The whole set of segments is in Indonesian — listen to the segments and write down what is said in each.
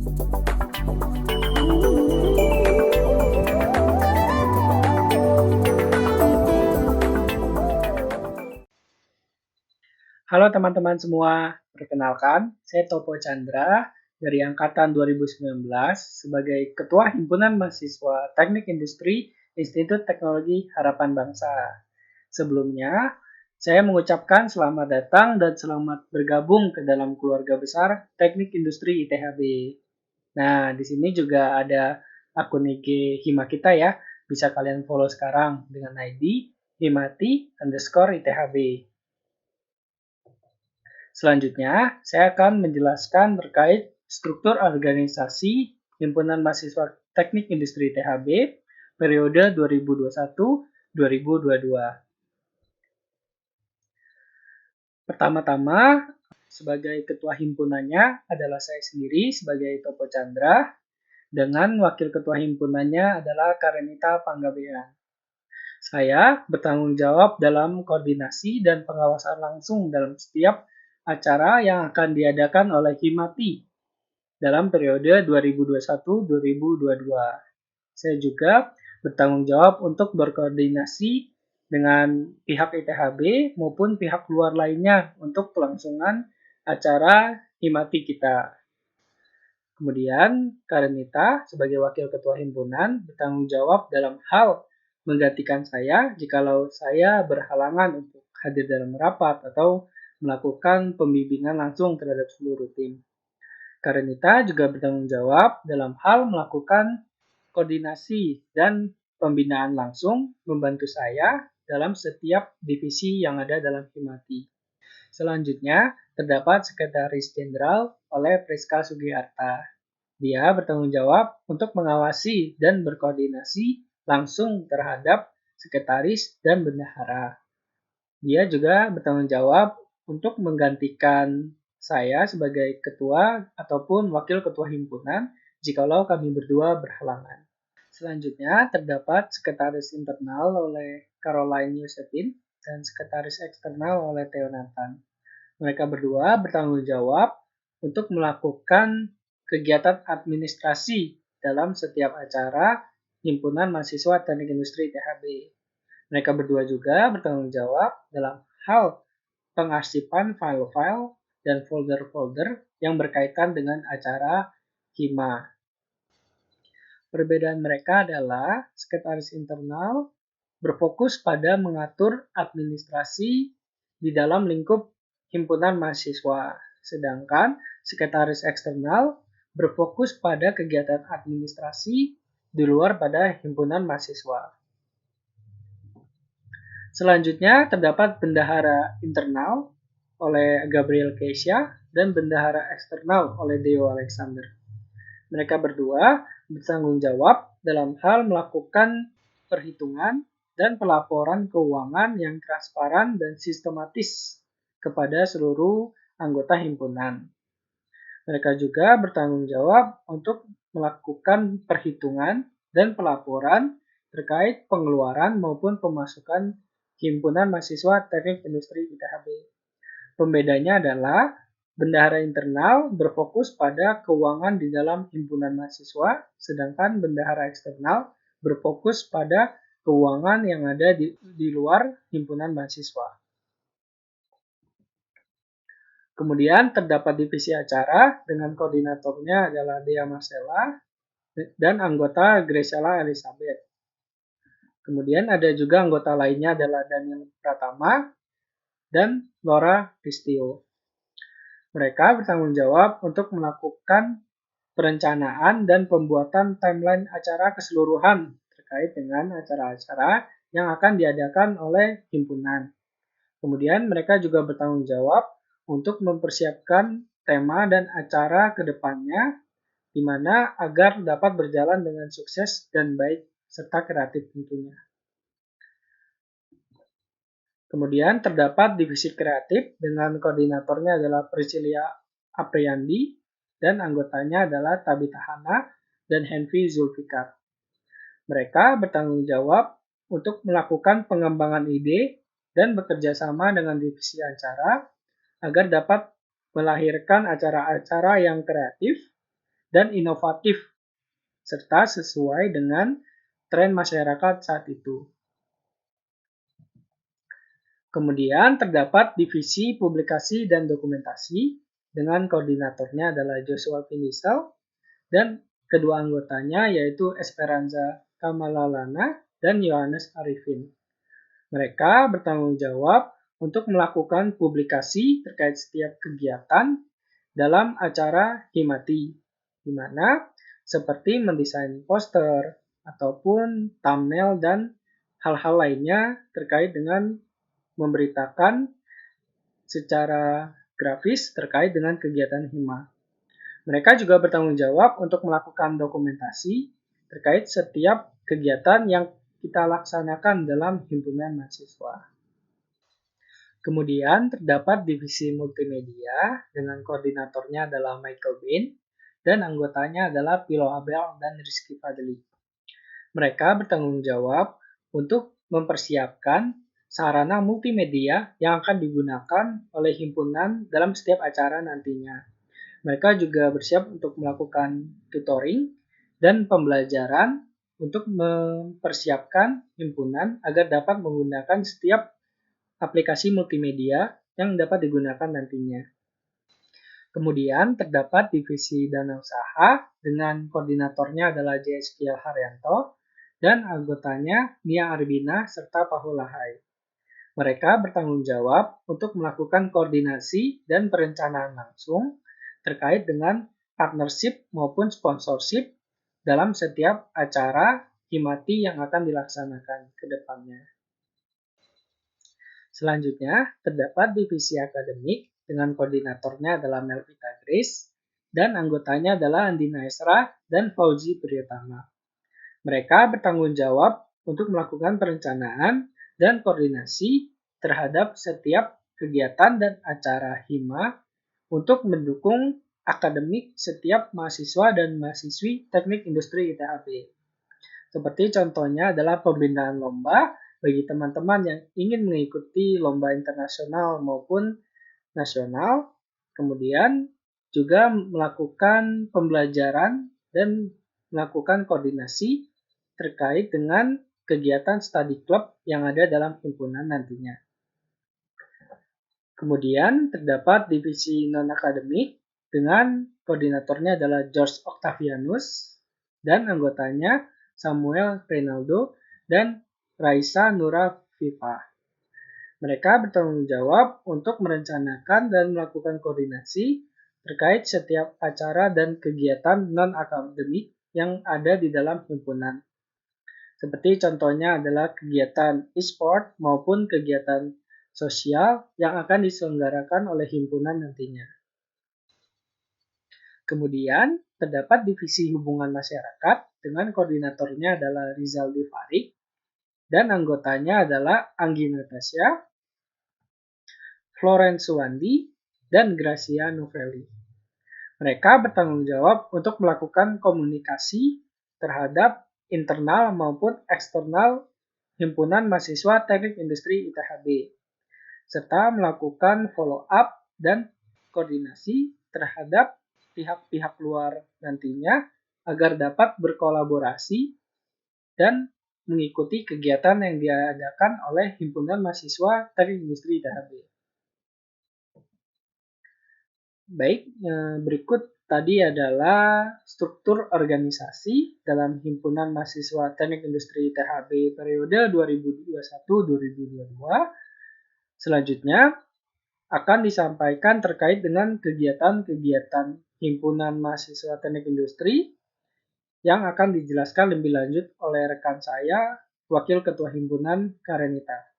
Halo teman-teman semua, perkenalkan saya Topo Chandra dari Angkatan 2019 sebagai Ketua Himpunan Mahasiswa Teknik Industri Institut Teknologi Harapan Bangsa. Sebelumnya, saya mengucapkan selamat datang dan selamat bergabung ke dalam keluarga besar Teknik Industri ITHB. Nah, di sini juga ada akun IG Hima kita ya, bisa kalian follow sekarang dengan ID himati_ITHB. Selanjutnya, saya akan menjelaskan terkait struktur organisasi Himpunan Mahasiswa Teknik Industri ITHB periode 2021-2022. Pertama-tama, sebagai ketua himpunannya adalah saya sendiri sebagai Topo Chandra, dengan wakil ketua himpunannya adalah Karenita Panggabean. Saya bertanggung jawab dalam koordinasi dan pengawasan langsung dalam setiap acara yang akan diadakan oleh Himati dalam periode 2021-2022. Saya juga bertanggung jawab untuk berkoordinasi dengan pihak ITHB maupun pihak luar lainnya untuk kelangsungan acara Himati kita. Kemudian, Karenita sebagai wakil ketua himpunan bertanggung jawab dalam hal menggantikan saya jikalau saya berhalangan untuk hadir dalam rapat atau melakukan pembimbingan langsung terhadap seluruh tim. Karenita juga bertanggung jawab dalam hal melakukan koordinasi dan pembinaan langsung membantu saya dalam setiap divisi yang ada dalam Himati. Selanjutnya, terdapat Sekretaris Jenderal oleh Priska Sugiharta. Dia bertanggung jawab untuk mengawasi dan berkoordinasi langsung terhadap sekretaris dan bendahara. Dia juga bertanggung jawab untuk menggantikan saya sebagai ketua ataupun wakil ketua himpunan jikalau kami berdua berhalangan. Selanjutnya terdapat sekretaris internal oleh Caroline Yusefin dan sekretaris eksternal oleh Theo Nathan. Mereka berdua bertanggung jawab untuk melakukan kegiatan administrasi dalam setiap acara Himpunan Mahasiswa Teknik Industri ITHB. Mereka berdua juga bertanggung jawab dalam hal pengarsipan file-file dan folder-folder yang berkaitan dengan acara Hima. Perbedaan mereka adalah sekretaris internal berfokus pada mengatur administrasi di dalam lingkup himpunan mahasiswa, sedangkan sekretaris eksternal berfokus pada kegiatan administrasi di luar pada himpunan mahasiswa. Selanjutnya terdapat bendahara internal oleh Gabriel Keisha dan bendahara eksternal oleh Deo Alexander. Mereka berdua bertanggung jawab dalam hal melakukan perhitungan dan pelaporan keuangan yang transparan dan sistematis kepada seluruh anggota himpunan. Mereka juga bertanggung jawab untuk melakukan perhitungan dan pelaporan terkait pengeluaran maupun pemasukan Himpunan Mahasiswa Teknik Industri ITHB. Pembedanya adalah bendahara internal berfokus pada keuangan di dalam himpunan mahasiswa, sedangkan bendahara eksternal berfokus pada keuangan yang ada di luar himpunan mahasiswa. Kemudian terdapat divisi acara dengan koordinatornya adalah Dea Marcella dan anggota Graciela Elizabeth. Kemudian ada juga anggota lainnya adalah Daniel Pratama dan Laura Kristio. Mereka bertanggung jawab untuk melakukan perencanaan dan pembuatan timeline acara keseluruhan terkait dengan acara-acara yang akan diadakan oleh himpunan. Kemudian mereka juga bertanggung jawab untuk mempersiapkan tema dan acara ke depannya, di mana agar dapat berjalan dengan sukses dan baik serta kreatif tentunya. Kemudian terdapat divisi kreatif dengan koordinatornya adalah Priscilia Apriyandi dan anggotanya adalah Tabitha Hana dan Henvy Zulfikar. Mereka bertanggung jawab untuk melakukan pengembangan ide dan bekerja sama dengan divisi acara agar dapat melahirkan acara-acara yang kreatif dan inovatif, serta sesuai dengan tren masyarakat saat itu. Kemudian terdapat divisi publikasi dan dokumentasi dengan koordinatornya adalah Joshua Finisal dan kedua anggotanya yaitu Esperanza Kamalalana dan Yohanes Arifin. Mereka bertanggung jawab untuk melakukan publikasi terkait setiap kegiatan dalam acara Himati, di mana seperti mendesain poster ataupun thumbnail dan hal-hal lainnya terkait dengan memberitakan secara grafis terkait dengan kegiatan Hima. Mereka juga bertanggung jawab untuk melakukan dokumentasi terkait setiap kegiatan yang kita laksanakan dalam himpunan mahasiswa. Kemudian terdapat divisi multimedia dengan koordinatornya adalah Michael Bain dan anggotanya adalah Pilo Abel dan Rizky Fadli. Mereka bertanggung jawab untuk mempersiapkan sarana multimedia yang akan digunakan oleh himpunan dalam setiap acara nantinya. Mereka juga bersiap untuk melakukan tutoring dan pembelajaran untuk mempersiapkan himpunan agar dapat menggunakan setiap aplikasi multimedia yang dapat digunakan nantinya. Kemudian terdapat divisi dana usaha dengan koordinatornya adalah JSPL Haryanto dan anggotanya Nia Arbina serta Pahulahai. Mereka bertanggung jawab untuk melakukan koordinasi dan perencanaan langsung terkait dengan partnership maupun sponsorship dalam setiap acara Himati yang akan dilaksanakan ke depannya. Selanjutnya, terdapat divisi akademik dengan koordinatornya adalah Melvita Grace dan anggotanya adalah Andina Esra dan Fauzi Priyatama. Mereka bertanggung jawab untuk melakukan perencanaan dan koordinasi terhadap setiap kegiatan dan acara Hima untuk mendukung akademik setiap mahasiswa dan mahasiswi Teknik Industri ITHB. Seperti contohnya adalah pembinaan lomba bagi teman-teman yang ingin mengikuti lomba internasional maupun nasional, kemudian juga melakukan pembelajaran dan melakukan koordinasi terkait dengan kegiatan study club yang ada dalam himpunan nantinya. Kemudian terdapat divisi non-akademik dengan koordinatornya adalah George Octavianus dan anggotanya Samuel Reynaldo dan Raisa Nura Viva. Mereka bertanggung jawab untuk merencanakan dan melakukan koordinasi terkait setiap acara dan kegiatan non-akademik yang ada di dalam himpunan. Seperti contohnya adalah kegiatan e-sport maupun kegiatan sosial yang akan diselenggarakan oleh himpunan nantinya. Kemudian, terdapat divisi hubungan masyarakat dengan koordinatornya adalah Rizaldi Farik dan anggotanya adalah Anggi Natasha, Florence Suwandi, dan Gracia Novelli. Mereka bertanggung jawab untuk melakukan komunikasi terhadap internal maupun eksternal himpunan mahasiswa Teknik Industri ITHB, serta melakukan follow-up dan koordinasi terhadap pihak-pihak luar nantinya agar dapat berkolaborasi dan mengikuti kegiatan yang diadakan oleh himpunan mahasiswa Teknik Industri ITHB. Baik, berikut tadi adalah struktur organisasi dalam himpunan mahasiswa Teknik Industri ITHB periode 2021-2022. Selanjutnya akan disampaikan terkait dengan kegiatan-kegiatan himpunan mahasiswa Teknik Industri yang akan dijelaskan lebih lanjut oleh rekan saya, Wakil Ketua Himpunan Karenita.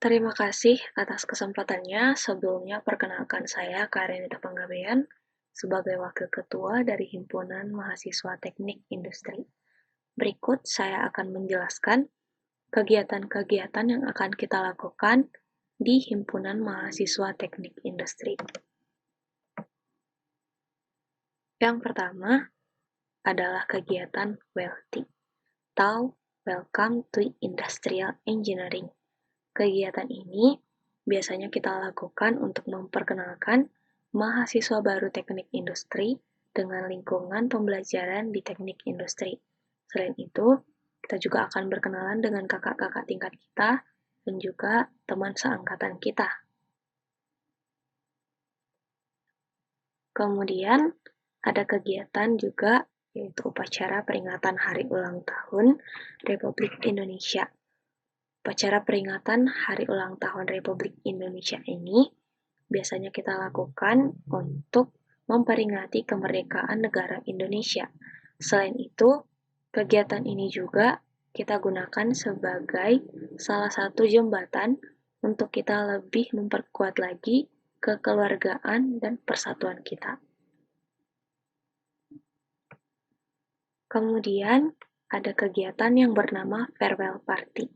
Terima kasih atas kesempatannya. Sebelumnya perkenalkan saya Karenita Panggabean sebagai Wakil Ketua dari Himpunan Mahasiswa Teknik Industri. Berikut saya akan menjelaskan kegiatan-kegiatan yang akan kita lakukan di Himpunan Mahasiswa Teknik Industri. Yang pertama adalah kegiatan WELTI atau Welcome to Industrial Engineering. Kegiatan ini biasanya kita lakukan untuk memperkenalkan mahasiswa baru teknik industri dengan lingkungan pembelajaran di teknik industri. Selain itu, kita juga akan berkenalan dengan kakak-kakak tingkat kita dan juga teman seangkatan kita. Kemudian, ada kegiatan juga, yaitu upacara peringatan Hari Ulang Tahun Republik Indonesia. Upacara peringatan Hari Ulang Tahun Republik Indonesia ini biasanya kita lakukan untuk memperingati kemerdekaan negara Indonesia. Selain itu, kegiatan ini juga kita gunakan sebagai salah satu jembatan untuk kita lebih memperkuat lagi kekeluargaan dan persatuan kita. Kemudian, ada kegiatan yang bernama farewell party.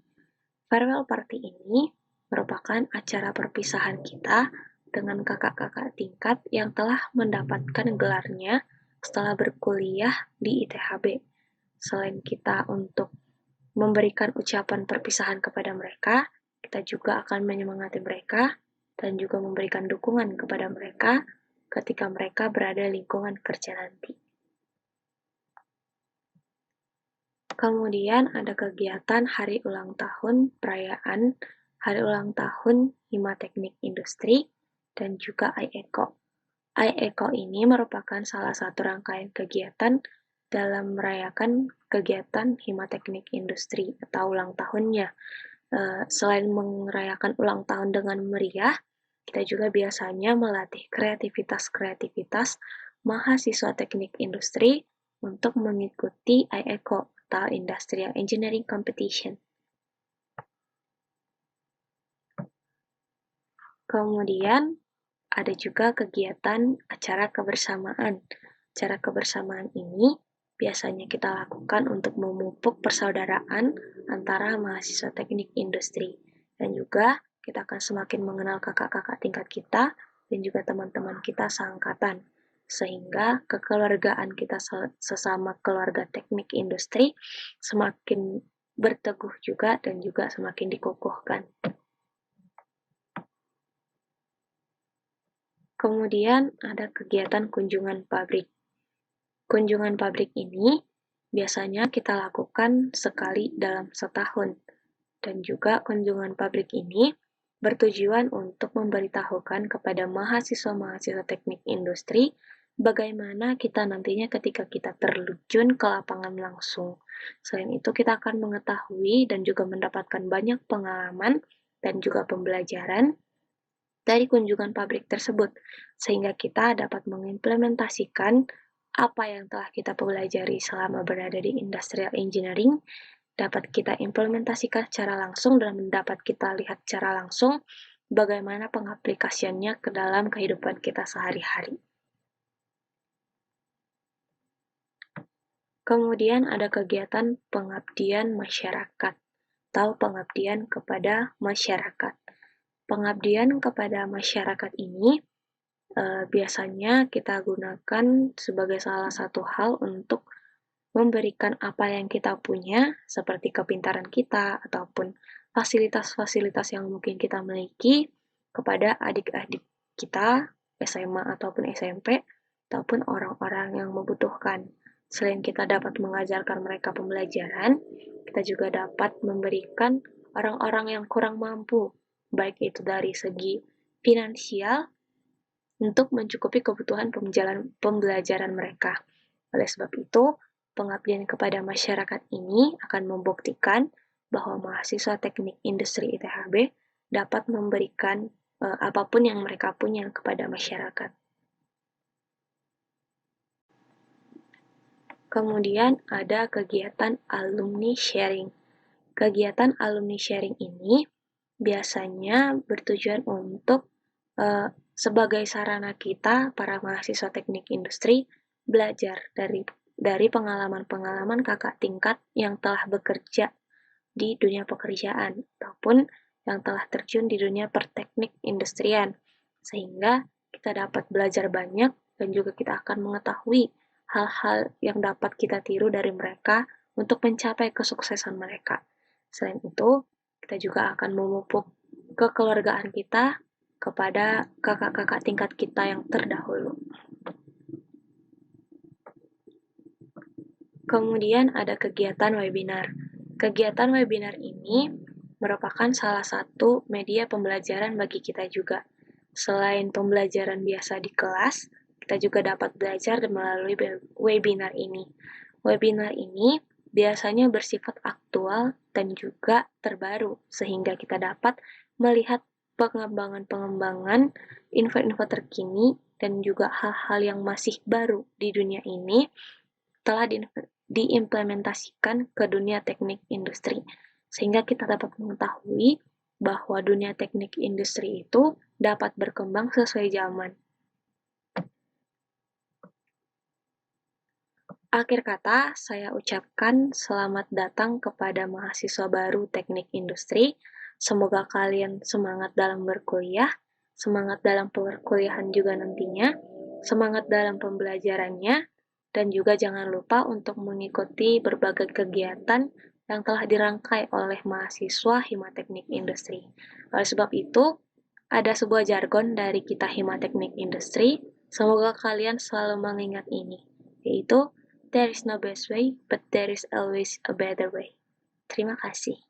Farewell party ini merupakan acara perpisahan kita dengan kakak-kakak tingkat yang telah mendapatkan gelarnya setelah berkuliah di ITHB. Selain kita untuk memberikan ucapan perpisahan kepada mereka, kita juga akan menyemangati mereka dan juga memberikan dukungan kepada mereka ketika mereka berada di lingkungan kerja nanti. Kemudian ada kegiatan hari ulang tahun, perayaan hari ulang tahun Hima Teknik Industri dan juga IECO. IECO ini merupakan salah satu rangkaian kegiatan dalam merayakan kegiatan Hima Teknik Industri atau ulang tahunnya. Selain merayakan ulang tahun dengan meriah, kita juga biasanya melatih kreativitas-kreativitas mahasiswa teknik industri untuk mengikuti IECO atau Industrial Engineering Competition. Kemudian ada juga kegiatan acara kebersamaan. Acara kebersamaan ini biasanya kita lakukan untuk memupuk persaudaraan antara mahasiswa teknik industri. Dan juga kita akan semakin mengenal kakak-kakak tingkat kita dan juga teman-teman kita seangkatan. Sehingga kekeluargaan kita sesama keluarga teknik industri semakin berteguh juga dan juga semakin dikukuhkan. Kemudian ada kegiatan kunjungan pabrik. Kunjungan pabrik ini biasanya kita lakukan sekali dalam setahun. Dan juga kunjungan pabrik ini bertujuan untuk memberitahukan kepada mahasiswa-mahasiswa teknik industri bagaimana kita nantinya ketika kita terjun ke lapangan langsung. Selain itu, kita akan mengetahui dan juga mendapatkan banyak pengalaman dan juga pembelajaran dari kunjungan pabrik tersebut, sehingga kita dapat mengimplementasikan apa yang telah kita pelajari selama berada di industrial engineering, dapat kita implementasikan secara langsung dan dapat kita lihat secara langsung bagaimana pengaplikasiannya ke dalam kehidupan kita sehari-hari. Kemudian ada kegiatan pengabdian masyarakat atau pengabdian kepada masyarakat. Pengabdian kepada masyarakat ini biasanya kita gunakan sebagai salah satu hal untuk memberikan apa yang kita punya, seperti kepintaran kita ataupun fasilitas-fasilitas yang mungkin kita miliki kepada adik-adik kita, SMA ataupun SMP, ataupun orang-orang yang membutuhkan. Selain kita dapat mengajarkan mereka pembelajaran, kita juga dapat memberikan orang-orang yang kurang mampu, baik itu dari segi finansial, untuk mencukupi kebutuhan pembelajaran mereka. Oleh sebab itu, pengabdian kepada masyarakat ini akan membuktikan bahwa mahasiswa teknik industri ITHB dapat memberikan apapun yang mereka punya kepada masyarakat. Kemudian ada kegiatan alumni sharing. Kegiatan alumni sharing ini biasanya bertujuan untuk sebagai sarana kita, para mahasiswa teknik industri, belajar dari pengalaman-pengalaman kakak tingkat yang telah bekerja di dunia pekerjaan ataupun yang telah terjun di dunia perteknik industrian, sehingga kita dapat belajar banyak dan juga kita akan mengetahui hal-hal yang dapat kita tiru dari mereka untuk mencapai kesuksesan mereka. Selain itu, kita juga akan memupuk kekeluargaan kita kepada kakak-kakak tingkat kita yang terdahulu. Kemudian ada kegiatan webinar. Kegiatan webinar ini merupakan salah satu media pembelajaran bagi kita juga. Selain pembelajaran biasa di kelas, kita juga dapat belajar melalui webinar ini. Webinar ini biasanya bersifat aktual dan juga terbaru, sehingga kita dapat melihat pengembangan-pengembangan, info-info terkini, dan juga hal-hal yang masih baru di dunia ini telah diimplementasikan ke dunia teknik industri, sehingga kita dapat mengetahui bahwa dunia teknik industri itu dapat berkembang sesuai zaman. Akhir kata, saya ucapkan selamat datang kepada mahasiswa baru teknik industri. Semoga kalian semangat dalam berkuliah, semangat dalam perkuliahan juga nantinya, semangat dalam pembelajarannya, dan juga jangan lupa untuk mengikuti berbagai kegiatan yang telah dirangkai oleh mahasiswa Himateknik Industri. Oleh sebab itu, ada sebuah jargon dari kita Himateknik Industri, semoga kalian selalu mengingat ini, yaitu there is no best way, but there is always a better way. Terima kasih.